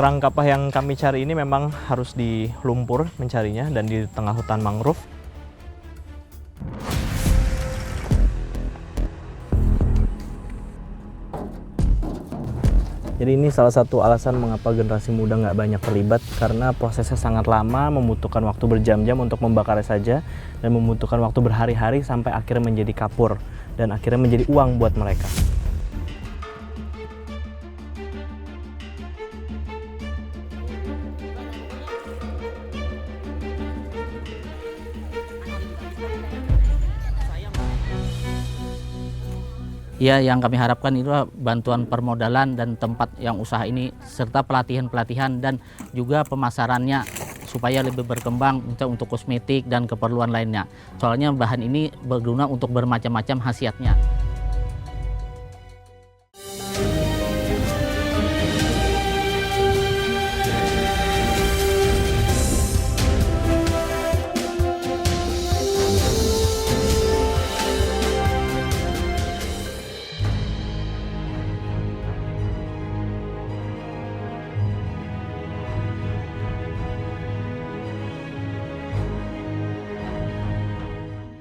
Kerang kapah yang kami cari ini memang harus di lumpur mencarinya dan di tengah hutan mangrove. Jadi ini salah satu alasan mengapa generasi muda nggak banyak terlibat, karena prosesnya sangat lama, membutuhkan waktu berjam-jam untuk membakarnya saja, dan membutuhkan waktu berhari-hari sampai akhirnya menjadi kapur, dan akhirnya menjadi uang buat mereka. Ya, yang kami harapkan itu bantuan permodalan dan tempat yang usaha ini, serta pelatihan-pelatihan dan juga pemasarannya supaya lebih berkembang untuk kosmetik dan keperluan lainnya. Soalnya bahan ini berguna untuk bermacam-macam khasiatnya.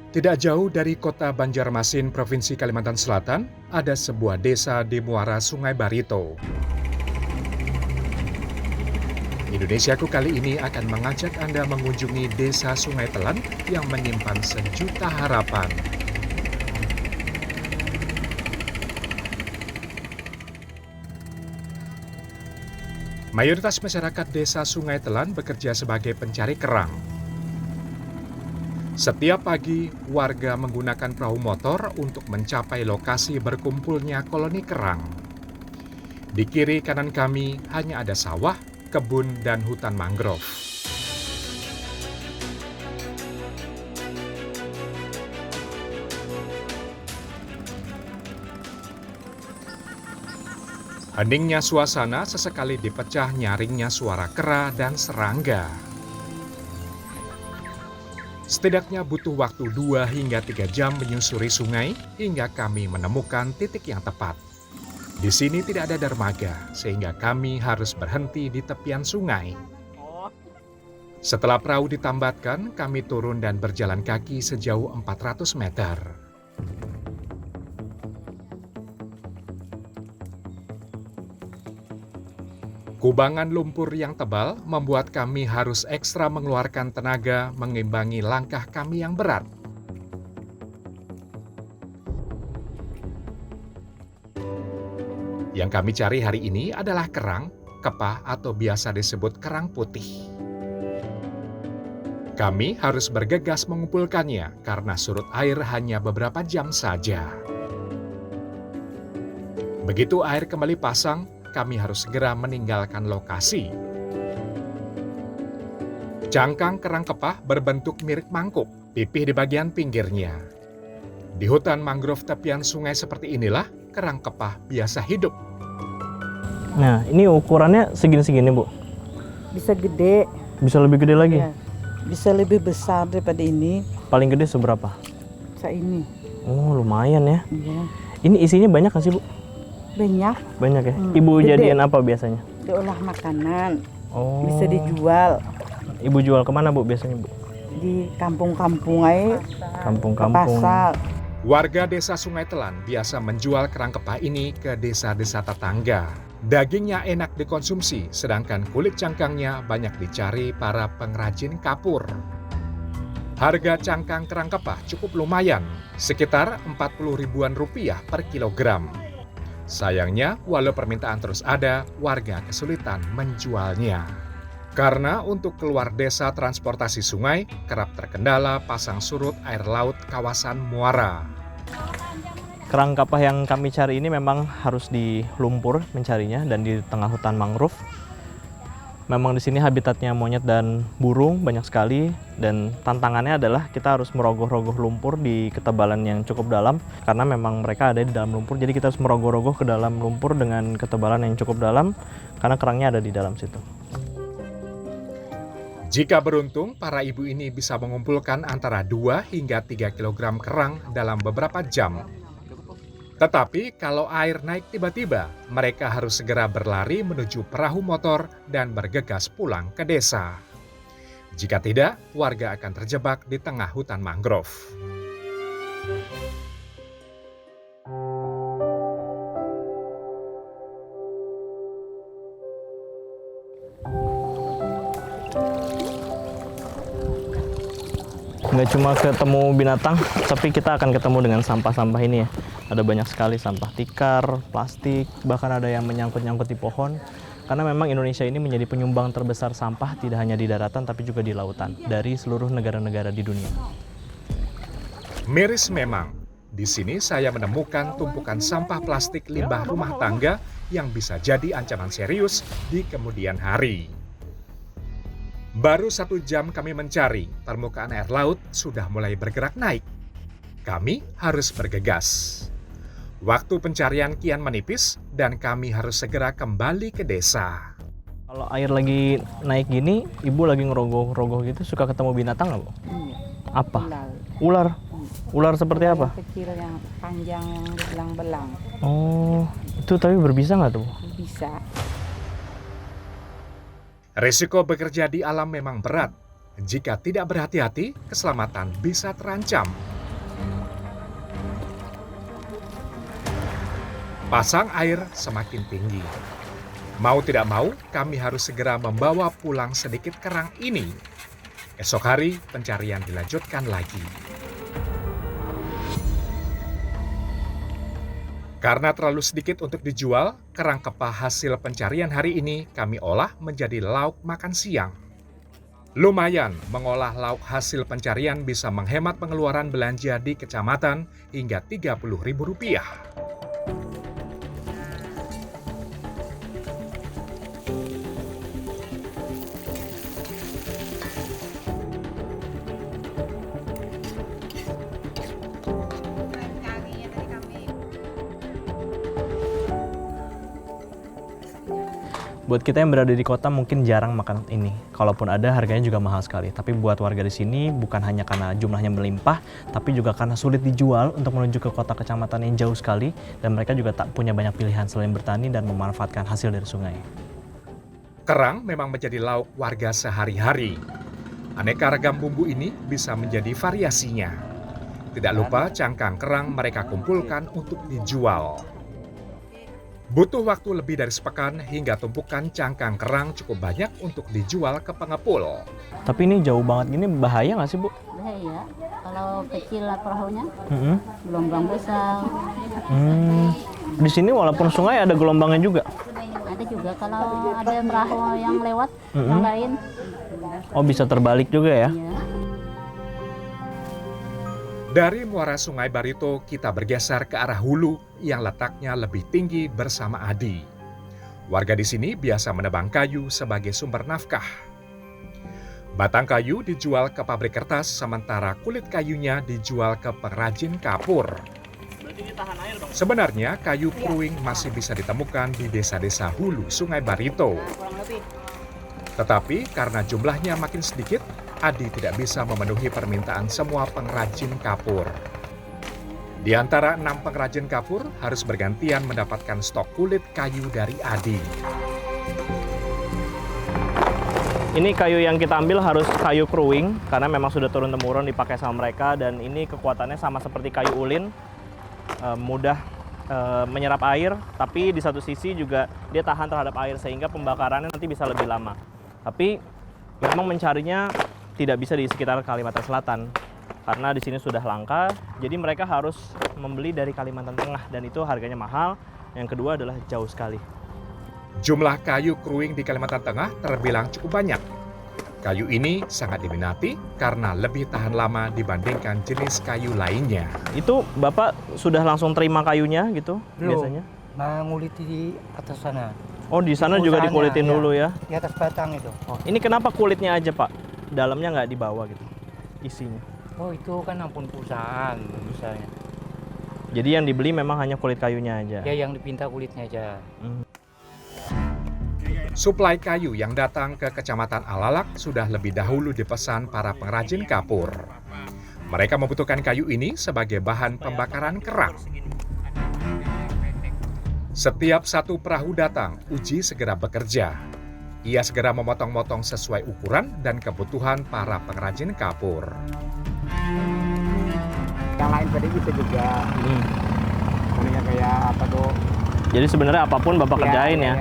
Tidak jauh dari kota Banjarmasin, Provinsi Kalimantan Selatan, ada sebuah desa di muara Sungai Barito. Indonesiaku kali ini akan mengajak Anda mengunjungi desa Sungai Telan yang menyimpan sejuta harapan. Mayoritas masyarakat desa Sungai Telan bekerja sebagai pencari kerang. Setiap pagi, warga menggunakan perahu motor untuk mencapai lokasi berkumpulnya koloni kerang. Di kiri kanan kami hanya ada sawah, kebun, dan hutan mangrove. Heningnya suasana sesekali dipecah nyaringnya suara kera dan serangga. Setidaknya butuh waktu 2 hingga 3 jam menyusuri sungai hingga kami menemukan titik yang tepat. Di sini tidak ada dermaga, sehingga kami harus berhenti di tepian sungai. Setelah perahu ditambatkan, kami turun dan berjalan kaki sejauh 400 meter. Kubangan lumpur yang tebal membuat kami harus ekstra mengeluarkan tenaga mengimbangi langkah kami yang berat. Yang kami cari hari ini adalah kerang, kepah atau biasa disebut kerang putih. Kami harus bergegas mengumpulkannya karena surut air hanya beberapa jam saja. Begitu air kembali pasang, kami harus segera meninggalkan lokasi. Cangkang kerang kepah berbentuk mirip mangkuk, pipih di bagian pinggirnya. Di hutan mangrove tepian sungai seperti inilah kerang kepah biasa hidup. Nah, ini ukurannya segini-segini, Bu? Bisa gede. Bisa lebih gede lagi? Ya, bisa lebih besar daripada ini. Paling gede seberapa? Ini. Oh, lumayan ya. Ya. Ini isinya banyak nggak sih, Bu? Banyak. Banyak ya? Ibu Gede. jadiin apa biasanya? Diolah makanan. Oh. Bisa dijual. Ibu jual kemana, Bu, biasanya, Bu? Di kampung-kampung aja. Kampung-kampung. Pasar. Warga desa Sungai Telan biasa menjual kerang kepah ini ke desa-desa tetangga. Dagingnya enak dikonsumsi, sedangkan kulit cangkangnya banyak dicari para pengrajin kapur. Harga cangkang kerang kepah cukup lumayan, sekitar 40 ribuan rupiah per kilogram. Sayangnya, walau permintaan terus ada, warga kesulitan menjualnya. Karena untuk keluar desa transportasi sungai, kerap terkendala pasang surut air laut kawasan muara. Kerang kapah yang kami cari ini memang harus di lumpur mencarinya dan di tengah hutan mangrove. Memang di sini habitatnya monyet dan burung banyak sekali, dan tantangannya adalah kita harus merogoh-rogoh lumpur di ketebalan yang cukup dalam karena memang mereka ada di dalam lumpur. Jadi kita harus merogoh-rogoh ke dalam lumpur dengan ketebalan yang cukup dalam karena kerangnya ada di dalam situ. Jika beruntung, para ibu ini bisa mengumpulkan antara 2 hingga 3 kg kerang dalam beberapa jam. Tetapi kalau air naik tiba-tiba, mereka harus segera berlari menuju perahu motor dan bergegas pulang ke desa. Jika tidak, warga akan terjebak di tengah hutan mangrove. Nggak cuma ketemu binatang, tapi kita akan ketemu dengan sampah-sampah ini ya. Ada banyak sekali sampah tikar, plastik, bahkan ada yang menyangkut-nyangkut di pohon. Karena memang Indonesia ini menjadi penyumbang terbesar sampah tidak hanya di daratan tapi juga di lautan dari seluruh negara-negara di dunia. Miris memang, di sini saya menemukan tumpukan sampah plastik limbah rumah tangga yang bisa jadi ancaman serius di kemudian hari. Baru 1 jam kami mencari, permukaan air laut sudah mulai bergerak naik. Kami harus bergegas. Waktu pencarian kian menipis dan kami harus segera kembali ke desa. Kalau air lagi naik gini, ibu lagi ngerogoh-rogoh gitu, suka ketemu binatang nggak, Bu? Iya. Apa? Ular. Ular? Ular seperti apa? Yang kecil yang panjang yang belang-belang. Oh, itu tapi berbisa nggak tuh, Bu? Bisa. Risiko bekerja di alam memang berat. Jika tidak berhati-hati, keselamatan bisa terancam. Pasang air semakin tinggi. Mau tidak mau, kami harus segera membawa pulang sedikit kerang ini. Esok hari, pencarian dilanjutkan lagi. Karena terlalu sedikit untuk dijual, kerang kepah hasil pencarian hari ini kami olah menjadi lauk makan siang. Lumayan, mengolah lauk hasil pencarian bisa menghemat pengeluaran belanja di kecamatan hingga Rp30.000. Buat kita yang berada di kota mungkin jarang makan ini. Kalaupun ada, harganya juga mahal sekali. Tapi buat warga di sini bukan hanya karena jumlahnya melimpah, tapi juga karena sulit dijual untuk menuju ke kota kecamatan yang jauh sekali, dan mereka juga tak punya banyak pilihan selain bertani dan memanfaatkan hasil dari sungai. Kerang memang menjadi lauk warga sehari-hari. Aneka ragam bumbu ini bisa menjadi variasinya. Tidak lupa cangkang kerang mereka kumpulkan untuk dijual. Butuh waktu lebih dari sepekan hingga tumpukan cangkang kerang cukup banyak untuk dijual ke pengepul. Tapi ini jauh banget gini, bahaya nggak sih, Bu? Bahaya, kalau kecil lah perahunya, Mm-mm. gelombang besar. Di sini walaupun sungai ada gelombangnya juga. Ada juga kalau ada perahu yang lewat, yang lain. Oh, bisa terbalik juga ya? Ya. Dari muara Sungai Barito, kita bergeser ke arah hulu yang letaknya lebih tinggi bersama Adi. Warga di sini biasa menebang kayu sebagai sumber nafkah. Batang kayu dijual ke pabrik kertas, sementara kulit kayunya dijual ke pengrajin kapur. Sebenarnya kayu kruing masih bisa ditemukan di desa-desa hulu Sungai Barito. Tetapi karena jumlahnya makin sedikit, Adi tidak bisa memenuhi permintaan semua pengrajin kapur. Di antara 6 pengrajin kapur harus bergantian mendapatkan stok kulit kayu dari Adi. Ini kayu yang kita ambil harus kayu kruing, karena memang sudah turun-temurun dipakai sama mereka, dan ini kekuatannya sama seperti kayu ulin, mudah menyerap air, tapi di satu sisi juga dia tahan terhadap air sehingga pembakarannya nanti bisa lebih lama. Tapi memang mencarinya tidak bisa di sekitar Kalimantan Selatan karena di sini sudah langka, jadi mereka harus membeli dari Kalimantan Tengah dan itu harganya mahal. Yang kedua adalah jauh sekali. Jumlah kayu kruing di Kalimantan Tengah terbilang cukup banyak. Kayu ini sangat diminati karena lebih tahan lama dibandingkan jenis kayu lainnya. Itu Bapak sudah langsung terima kayunya gitu biasanya? Mengulit di atas sana. Oh, di sana juga Usahanya, dikulitin ya. dulu ya? Di atas batang itu. Oh, ini kenapa kulitnya aja, Pak? Dalamnya nggak dibawa gitu, isinya? Oh, itu kan ampun perusahaan misalnya. Jadi yang dibeli memang hanya kulit kayunya aja? Ya yang dipinta kulitnya aja. Suplai kayu yang datang ke Kecamatan Alalak sudah lebih dahulu dipesan para pengrajin kapur. Mereka membutuhkan kayu ini sebagai bahan pembakaran kerang. Setiap satu perahu datang, Uji segera bekerja. Ia segera memotong-motong sesuai ukuran dan kebutuhan para pengrajin kapur. Yang lain tadi gitu juga. Punya kayak apa tuh? Jadi sebenarnya apapun Bapak kerjain ya?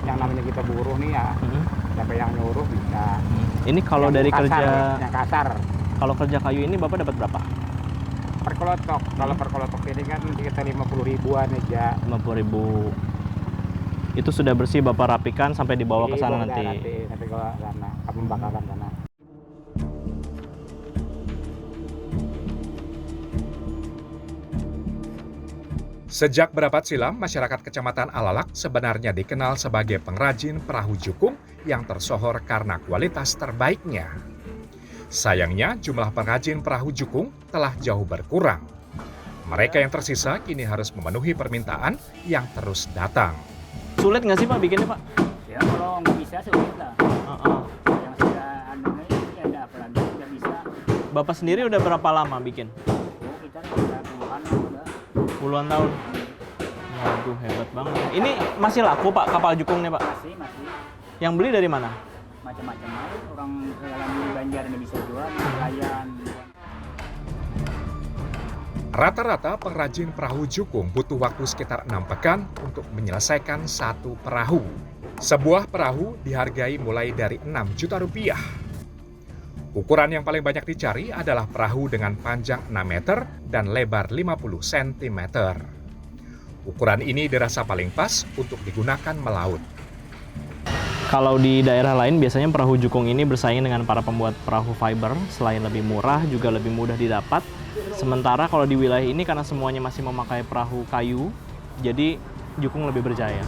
Yang namanya kita buruh nih ya, siapa yang nyuruh bisa. Ini kalau Yang dari kasar, kerja, yang kasar. kalau kerja kayu ini Bapak dapat berapa? Per kelotok, kalau per kelotok ini kan kita 50 ribuan aja. 50.000. Itu sudah bersih Bapak rapikan sampai dibawa ke sana nanti. Nanti ke sana, ke pembakaran sana. Sejak berabad silam, masyarakat Kecamatan Alalak sebenarnya dikenal sebagai pengrajin perahu jukung yang tersohor karena kualitas terbaiknya. Sayangnya, jumlah pengrajin perahu jukung telah jauh berkurang. Mereka yang tersisa kini harus memenuhi permintaan yang terus datang. Sulit nggak sih Pak bikinnya Pak? Ya kalau nggak bisa sulit lah. Yang sudah anunya ya ada apalagi nggak bisa. Bapak sendiri udah berapa lama bikin? Oh kita udah puluhan udah. Puluhan tahun. Waduh, hebat banget. Ini masih laku Pak kapal jukungnya Pak? Masih. Yang beli dari mana? Macam-macam aja orang dalam Banjar ini bisa jual, nelayan. Rata-rata pengrajin perahu jukung butuh waktu sekitar 6 pekan untuk menyelesaikan satu perahu. Sebuah perahu dihargai mulai dari 6 juta rupiah. Ukuran yang paling banyak dicari adalah perahu dengan panjang 6 meter dan lebar 50 cm. Ukuran ini dirasa paling pas untuk digunakan melaut. Kalau di daerah lain biasanya perahu jukung ini bersaing dengan para pembuat perahu fiber. Selain lebih murah, juga lebih mudah didapat. Sementara kalau di wilayah ini karena semuanya masih memakai perahu kayu, jadi jukung lebih berjaya.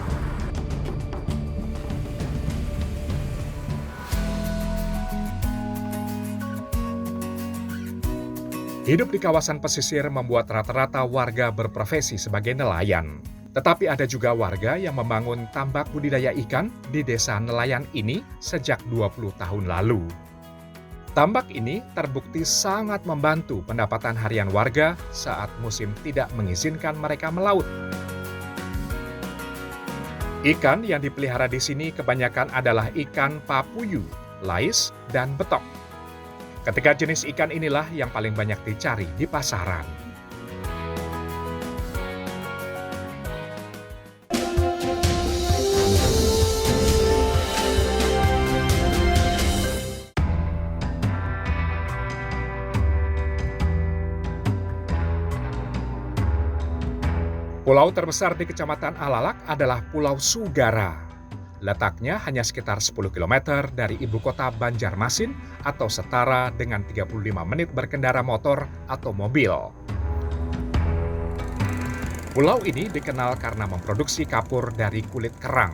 Hidup di kawasan pesisir membuat rata-rata warga berprofesi sebagai nelayan. Tetapi ada juga warga yang membangun tambak budidaya ikan di desa nelayan ini sejak 20 tahun lalu. Tambak ini terbukti sangat membantu pendapatan harian warga saat musim tidak mengizinkan mereka melaut. Ikan yang dipelihara di sini kebanyakan adalah ikan papuyu, lais, dan betok. Ketiga jenis ikan inilah yang paling banyak dicari di pasaran. Pulau terbesar di Kecamatan Alalak adalah Pulau Sugara. Letaknya hanya sekitar 10 km dari ibu kota Banjarmasin atau setara dengan 35 menit berkendara motor atau mobil. Pulau ini dikenal karena memproduksi kapur dari kulit kerang.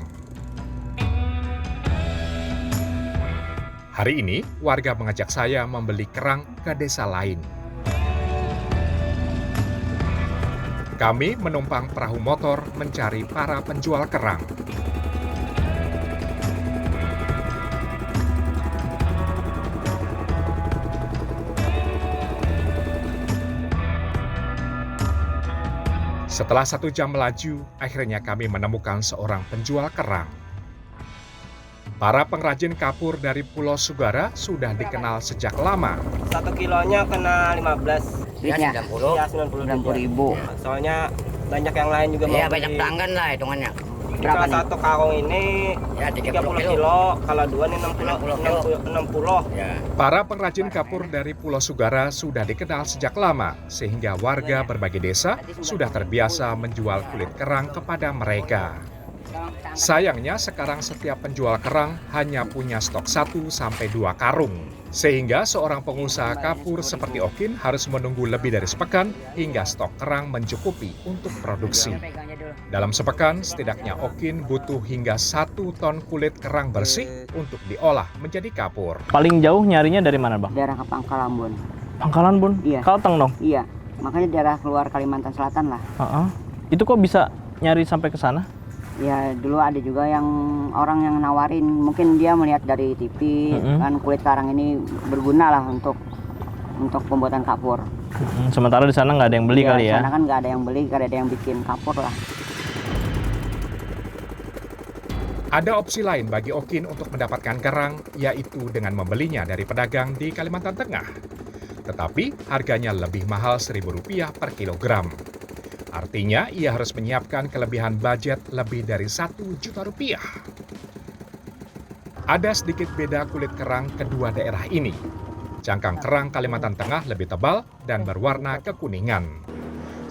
Hari ini, warga mengajak saya membeli kerang ke desa lain. Kami menumpang perahu motor mencari para penjual kerang. Setelah 1 jam melaju, akhirnya kami menemukan seorang penjual kerang. Para pengrajin kapur dari Pulau Sugara sudah dikenal sejak lama. 1 kilonya kena 15. Duitnya? Ya 90 ribu. Soalnya banyak yang lain juga mau Iya, beli. banyak pelanggan lah hitungannya. Kalau satu karung ini Ya, 30 kilo, kalau dua ini 60. Ya. Para pengrajin kapur dari Pulau Sugara sudah dikenal sejak lama, sehingga warga berbagai desa sudah terbiasa menjual kulit kerang kepada mereka. Sayangnya sekarang setiap penjual kerang hanya punya stok 1 sampai 2 karung. Sehingga seorang pengusaha kapur seperti Okin harus menunggu lebih dari sepekan hingga stok kerang mencukupi untuk produksi. Dalam sepekan, setidaknya Okin butuh hingga 1 ton kulit kerang bersih untuk diolah menjadi kapur. Paling jauh nyarinya dari mana Bang? Daerah ke Pangkalan Bun. Pangkalan Bun? Iya. Kalteng dong? Iya, makanya daerah keluar Kalimantan Selatan lah. Itu kok bisa nyari sampai ke sana? Ya dulu ada juga yang orang yang nawarin, mungkin dia melihat dari TV kan kulit karang ini berguna lah untuk pembuatan kapur. Sementara di sana nggak ada yang beli kali ya? Di sana kan nggak ada yang beli, nggak ada yang bikin kapur lah. Ada opsi lain bagi Okin untuk mendapatkan kerang, yaitu dengan membelinya dari pedagang di Kalimantan Tengah. Tetapi harganya lebih mahal Rp1.000 per kilogram. Artinya ia harus menyiapkan kelebihan budget lebih dari Rp1 juta. Ada sedikit beda kulit kerang kedua daerah ini. Cangkang kerang Kalimantan Tengah lebih tebal dan berwarna kekuningan.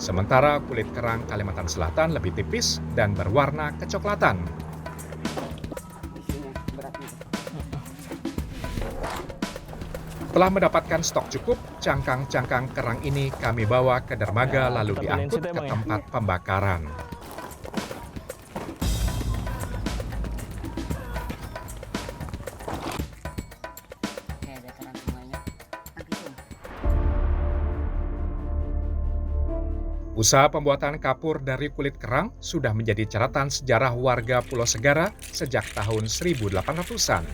Sementara kulit kerang Kalimantan Selatan lebih tipis dan berwarna kecoklatan. Setelah mendapatkan stok cukup, cangkang-cangkang kerang ini kami bawa ke dermaga lalu diangkut ke tempat pembakaran. Usaha pembuatan kapur dari kulit kerang sudah menjadi catatan sejarah warga Pulau Segara sejak tahun 1800-an.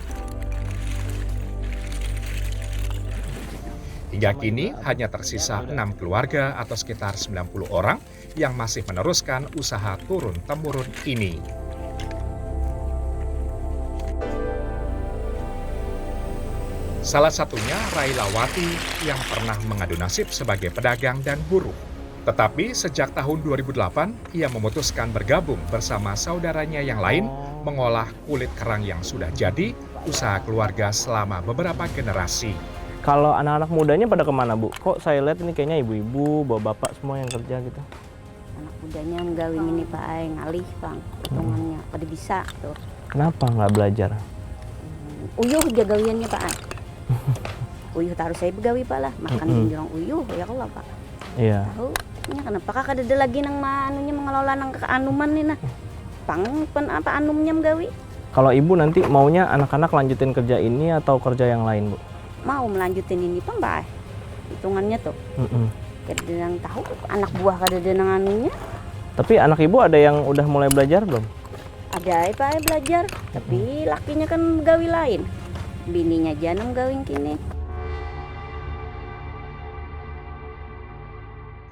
Hingga kini hanya tersisa 6 keluarga atau sekitar 90 orang yang masih meneruskan usaha turun-temurun ini. Salah satunya Railawati yang pernah mengadu nasib sebagai pedagang dan buruh. Tetapi sejak tahun 2008, ia memutuskan bergabung bersama saudaranya yang lain mengolah kulit kerang yang sudah jadi usaha keluarga selama beberapa generasi. Kalau anak-anak mudanya pada kemana, Bu? Kok saya lihat ini kayaknya ibu-ibu, bapak-bapak semua yang kerja gitu. Anak mudanya menggawing ini Pak Ay, ngalih Bang, hitungannya pada bisa tuh. Kenapa nggak belajar? Uyuh dia gawiannya Pak Ay. Uyuh taruh saya begawi Pak lah, makan menjelang uyuh ya Allah Pak. Iya. Tahu, nya kenapa kakak ada lagi nang manunya mengelola nang keanuman nih nah. Pen apa anumnya menggawi? Kalau ibu nanti maunya anak-anak lanjutin kerja ini atau kerja yang lain, Bu? Mau melanjutin ini Pak Mbak. Hitungannya tuh. Kada yang tahu anak buah kada ada nang anunya. Tapi anak ibu ada yang udah mulai belajar belum? Ada Pak belajar, tapi lakinya kan gawi lain. Bininya aja nang gawing kini.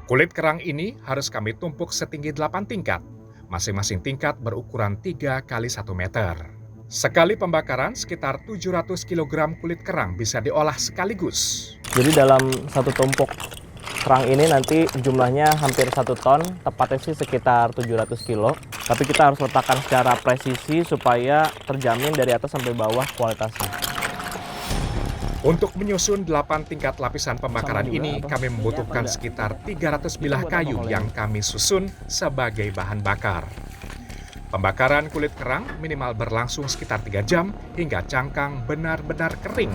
Kulit kerang ini harus kami tumpuk setinggi 8 tingkat. Masing-masing tingkat berukuran 3 x 1 meter. Sekali pembakaran, sekitar 700 kg kulit kerang bisa diolah sekaligus. Jadi dalam satu tumpuk kerang ini nanti jumlahnya hampir 1 ton, tepatnya sih sekitar 700 kilo. Tapi kita harus letakkan secara presisi supaya terjamin dari atas sampai bawah kualitasnya. Untuk menyusun 8 tingkat lapisan pembakaran ini, kami membutuhkan sekitar 300 bilah kayu yang kami susun sebagai bahan bakar. Pembakaran kulit kerang minimal berlangsung sekitar 3 jam hingga cangkang benar-benar kering.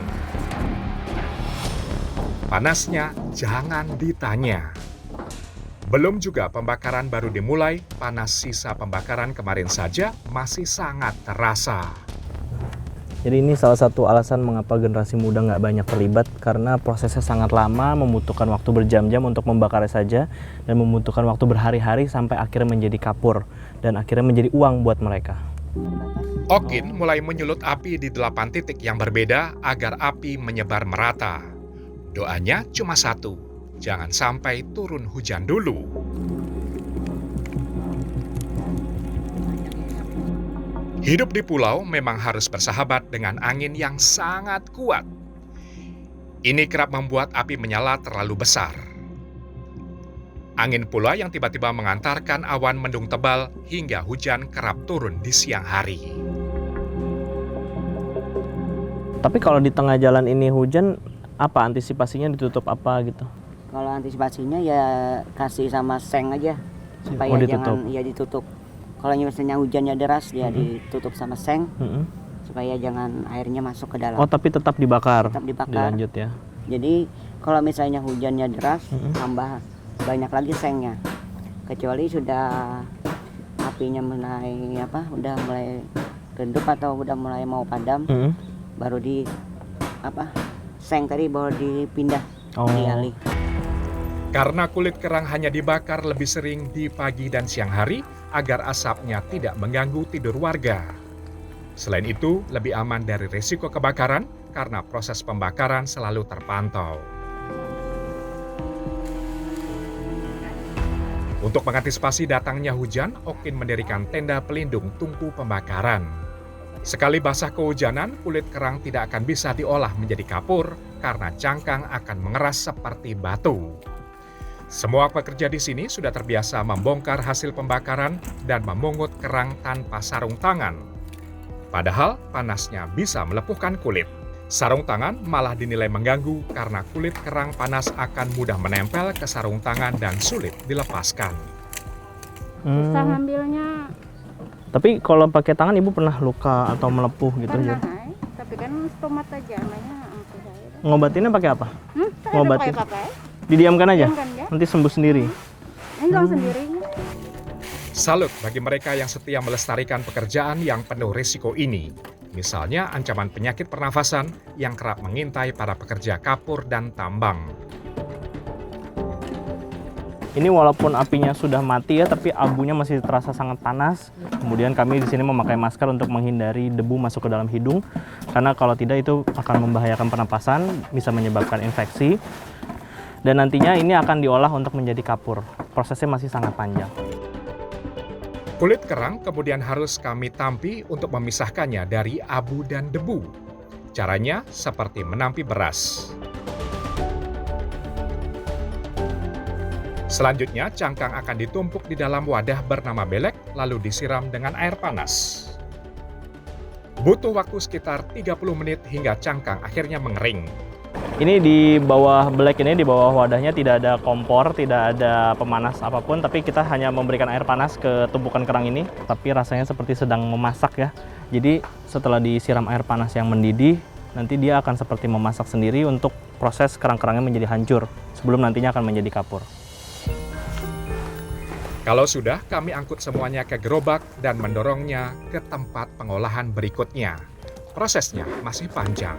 Panasnya jangan ditanya. Belum juga pembakaran baru dimulai, panas sisa pembakaran kemarin saja masih sangat terasa. Jadi ini salah satu alasan mengapa generasi muda nggak banyak terlibat, karena prosesnya sangat lama, membutuhkan waktu berjam-jam untuk membakarnya saja, dan membutuhkan waktu berhari-hari sampai akhirnya menjadi kapur, dan akhirnya menjadi uang buat mereka. Okin mulai menyulut api di 8 titik yang berbeda agar api menyebar merata. Doanya cuma satu, jangan sampai turun hujan dulu. Hidup di pulau memang harus bersahabat dengan angin yang sangat kuat. Ini kerap membuat api menyala terlalu besar. Angin pula yang tiba-tiba mengantarkan awan mendung tebal hingga hujan kerap turun di siang hari. Tapi kalau di tengah jalan ini hujan, apa antisipasinya, ditutup apa gitu? Kalau antisipasinya ya kasih sama seng aja supaya jangan ya ditutup. Kalau misalnya hujannya deras dia ditutup sama seng supaya jangan airnya masuk ke dalam. Oh, tapi tetap dibakar. Tetap dibakar. Dilanjut ya. Jadi kalau misalnya hujannya deras tambah banyak lagi sengnya. Kecuali sudah apinya mulai udah mulai redup atau udah mulai mau padam, baru di seng tadi baru dipindah dialih. Karena kulit kerang hanya dibakar lebih sering di pagi dan siang hari agar asapnya tidak mengganggu tidur warga. Selain itu, lebih aman dari risiko kebakaran karena proses pembakaran selalu terpantau. Untuk mengantisipasi datangnya hujan, Okin mendirikan tenda pelindung tungku pembakaran. Sekali basah kehujanan, kulit kerang tidak akan bisa diolah menjadi kapur karena cangkang akan mengeras seperti batu. Semua pekerja di sini sudah terbiasa membongkar hasil pembakaran dan memungut kerang tanpa sarung tangan. Padahal panasnya bisa melepuhkan kulit. Sarung tangan malah dinilai mengganggu karena kulit kerang panas akan mudah menempel ke sarung tangan dan sulit dilepaskan. Susah ngambilnya. Tapi kalau pakai tangan ibu pernah luka atau melepuh gitu Pernah, ya? tapi kan stomat aja namanya ampuh saya. Ngobatinnya pakai apa? Saya Ngobatin. pakai. Didiamkan aja? Diamkan ya. Nanti sembuh sendiri? Hilang sendiri. Salut bagi mereka yang setia melestarikan pekerjaan yang penuh risiko ini. Misalnya ancaman penyakit pernafasan yang kerap mengintai para pekerja kapur dan tambang. Ini walaupun apinya sudah mati ya, tapi abunya masih terasa sangat panas. Kemudian kami di sini memakai masker untuk menghindari debu masuk ke dalam hidung, karena kalau tidak itu akan membahayakan pernapasan, bisa menyebabkan infeksi. Dan nantinya ini akan diolah untuk menjadi kapur. Prosesnya masih sangat panjang. Kulit kerang kemudian harus kami tampi untuk memisahkannya dari abu dan debu. Caranya seperti menampi beras. Selanjutnya, cangkang akan ditumpuk di dalam wadah bernama belek, lalu disiram dengan air panas. Butuh waktu sekitar 30 menit hingga cangkang akhirnya mengering. Ini di bawah belek ini, di bawah wadahnya tidak ada kompor, tidak ada pemanas apapun, tapi kita hanya memberikan air panas ke tumpukan kerang ini, tapi rasanya seperti sedang memasak ya. Jadi setelah disiram air panas yang mendidih, nanti dia akan seperti memasak sendiri untuk proses kerang-kerangnya menjadi hancur, sebelum nantinya akan menjadi kapur. Kalau sudah, kami angkut semuanya ke gerobak dan mendorongnya ke tempat pengolahan berikutnya. Prosesnya masih panjang.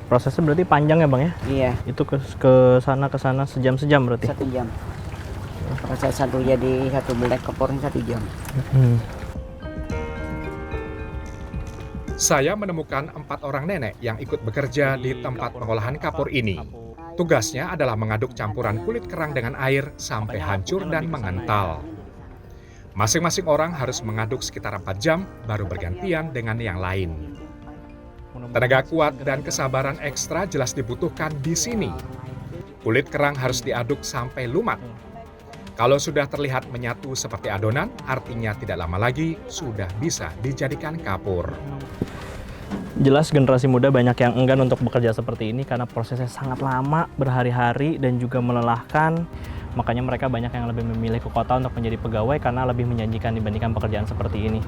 Prosesnya berarti panjang ya Bang ya? Iya, Itu ke sana sejam-sejam berarti? 1 jam. Proses satu jadi satu belek kepornya 1 jam. Saya menemukan 4 orang nenek yang ikut bekerja di tempat pengolahan kapur ini. Tugasnya adalah mengaduk campuran kulit kerang dengan air sampai hancur dan mengental. Masing-masing orang harus mengaduk sekitar 4 jam baru bergantian dengan yang lain. Tenaga kuat dan kesabaran ekstra jelas dibutuhkan di sini. Kulit kerang harus diaduk sampai lumat. Kalau sudah terlihat menyatu seperti adonan, artinya tidak lama lagi sudah bisa dijadikan kapur. Jelas generasi muda banyak yang enggan untuk bekerja seperti ini karena prosesnya sangat lama, berhari-hari dan juga melelahkan. Makanya mereka banyak yang lebih memilih ke kota untuk menjadi pegawai karena lebih menjanjikan dibandingkan pekerjaan seperti ini.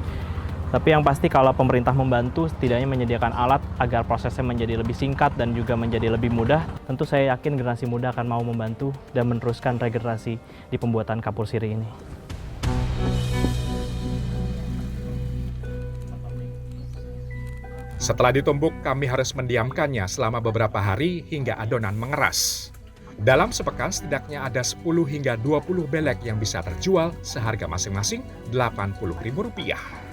Tapi yang pasti kalau pemerintah membantu setidaknya menyediakan alat agar prosesnya menjadi lebih singkat dan juga menjadi lebih mudah, tentu saya yakin generasi muda akan mau membantu dan meneruskan regenerasi di pembuatan kapur siri ini. Setelah ditumbuk, kami harus mendiamkannya selama beberapa hari hingga adonan mengeras. Dalam sepekan setidaknya ada 10 hingga 20 belek yang bisa terjual seharga masing-masing Rp80.000.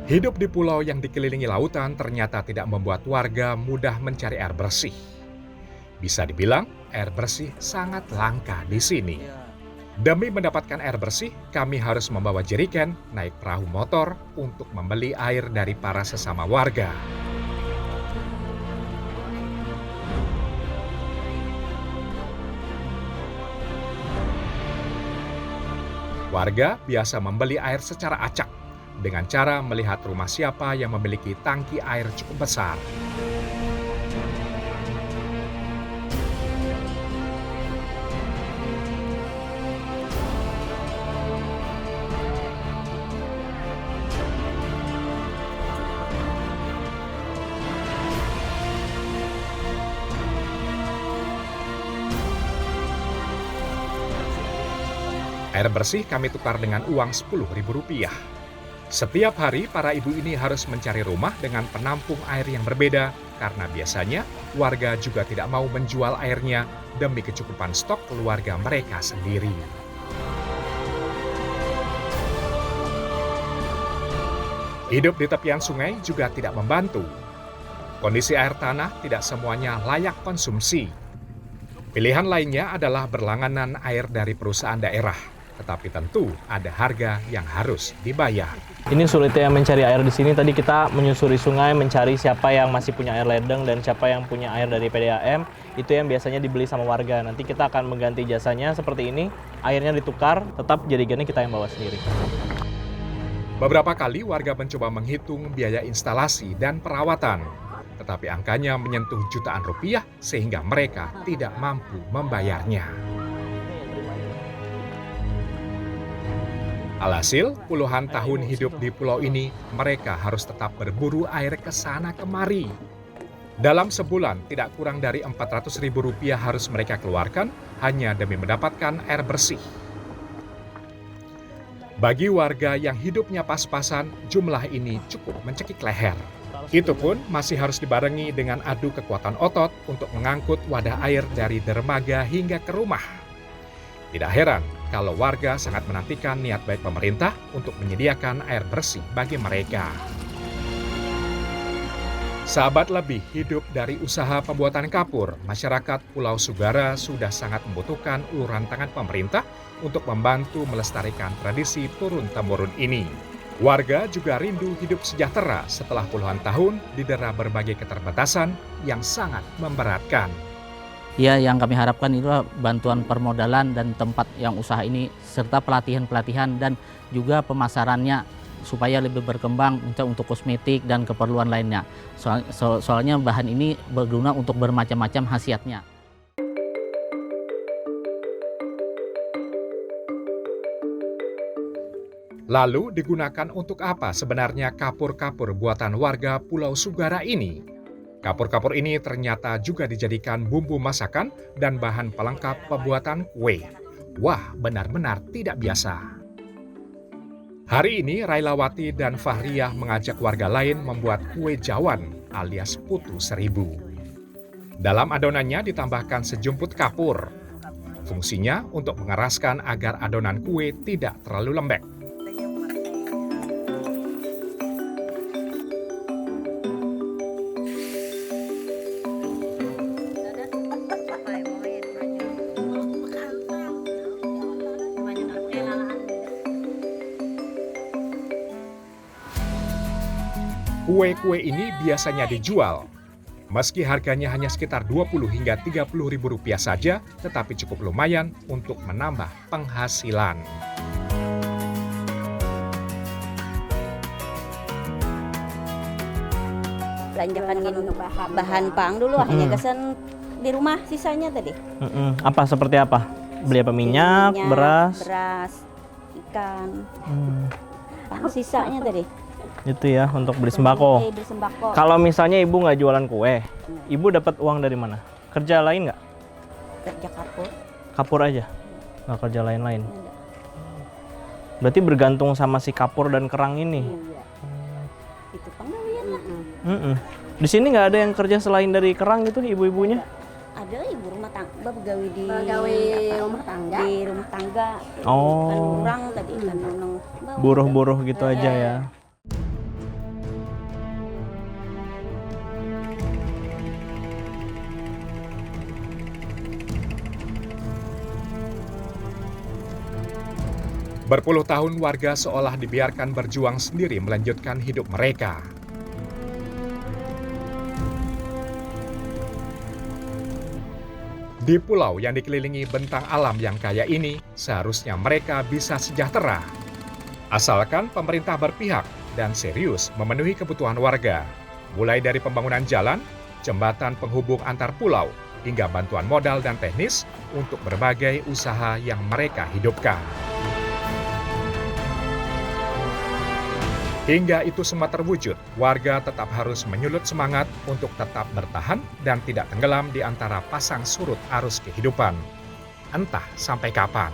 Hidup di pulau yang dikelilingi lautan ternyata tidak membuat warga mudah mencari air bersih. Bisa dibilang, air bersih sangat langka di sini. Demi mendapatkan air bersih, kami harus membawa jeriken, naik perahu motor untuk membeli air dari para sesama warga. Warga biasa membeli air secara acak, dengan cara melihat rumah siapa yang memiliki tangki air cukup besar. Air bersih kami tukar dengan uang Rp10.000. Setiap hari para ibu ini harus mencari rumah dengan penampung air yang berbeda karena biasanya warga juga tidak mau menjual airnya demi kecukupan stok keluarga mereka sendiri. Hidup di tepian sungai juga tidak membantu. Kondisi air tanah tidak semuanya layak konsumsi. Pilihan lainnya adalah berlangganan air dari perusahaan daerah, tetapi tentu ada harga yang harus dibayar. Ini sulitnya mencari air di sini. Tadi kita menyusuri sungai mencari siapa yang masih punya air ledeng dan siapa yang punya air dari PDAM. Itu yang biasanya dibeli sama warga. Nanti kita akan mengganti jasanya seperti ini. Airnya ditukar, tetap jerigennya kita yang bawa sendiri. Beberapa kali warga mencoba menghitung biaya instalasi dan perawatan, tetapi angkanya menyentuh jutaan rupiah sehingga mereka tidak mampu membayarnya. Alhasil, puluhan tahun hidup di pulau ini, mereka harus tetap berburu air ke sana kemari. Dalam sebulan, tidak kurang dari Rp400.000 harus mereka keluarkan hanya demi mendapatkan air bersih. Bagi warga yang hidupnya pas-pasan, jumlah ini cukup mencekik leher. Itu pun masih harus dibarengi dengan adu kekuatan otot untuk mengangkut wadah air dari dermaga hingga ke rumah. Tidak heran kalau warga sangat menantikan niat baik pemerintah untuk menyediakan air bersih bagi mereka. Sahabat lebih hidup dari usaha pembuatan kapur, masyarakat Pulau Sugara sudah sangat membutuhkan uluran tangan pemerintah untuk membantu melestarikan tradisi turun-temurun ini. Warga juga rindu hidup sejahtera setelah puluhan tahun didera berbagai keterbatasan yang sangat memberatkan. Ya, yang kami harapkan itu bantuan permodalan dan tempat yang usaha ini, serta pelatihan-pelatihan dan juga pemasarannya supaya lebih berkembang untuk kosmetik dan keperluan lainnya. Soalnya bahan ini berguna untuk bermacam-macam khasiatnya. Lalu digunakan untuk apa sebenarnya kapur-kapur buatan warga Pulau Sugara ini? Kapur-kapur ini ternyata juga dijadikan bumbu masakan dan bahan pelengkap pembuatan kue. Wah, benar-benar tidak biasa. Hari ini Railawati dan Fahriah mengajak warga lain membuat kue jawan alias putu seribu. Dalam adonannya ditambahkan sejumput kapur. Fungsinya untuk mengeraskan agar adonan kue tidak terlalu lembek. Kue-kue ini biasanya dijual. Meski harganya hanya sekitar Rp20 hingga Rp30.000 saja, tetapi cukup lumayan untuk menambah penghasilan. Belanjakan bahan pang dulu, hanya kesan di rumah sisanya tadi. Apa seperti apa? Beli apa? Minyak, beras, ikan, pang sisanya tadi. Itu ya untuk beli sembako. Beli sembako. Kalau misalnya ibu nggak jualan kue, ibu dapat uang dari mana? Kerja lain nggak? Kerja kapur. Kapur aja, nggak kerja lain-lain. Berarti bergantung sama si kapur dan kerang ini. Iya. Itu penggawean lah. Di sini nggak ada yang kerja selain dari kerang gitu, ibu-ibunya? Ada ibu rumah tangga, begawi di rumah tangga. Di rumah tangga. Oh. Kan orang tadi kan nunung. Buruh-buruh gitu aja ya. Berpuluh tahun warga seolah dibiarkan berjuang sendiri melanjutkan hidup mereka. Di pulau yang dikelilingi bentang alam yang kaya ini, seharusnya mereka bisa sejahtera. Asalkan pemerintah berpihak dan serius memenuhi kebutuhan warga, mulai dari pembangunan jalan, jembatan penghubung antar pulau, hingga bantuan modal dan teknis untuk berbagai usaha yang mereka hidupkan. Hingga itu semua terwujud, warga tetap harus menyulut semangat untuk tetap bertahan dan tidak tenggelam di antara pasang surut arus kehidupan. Entah sampai kapan.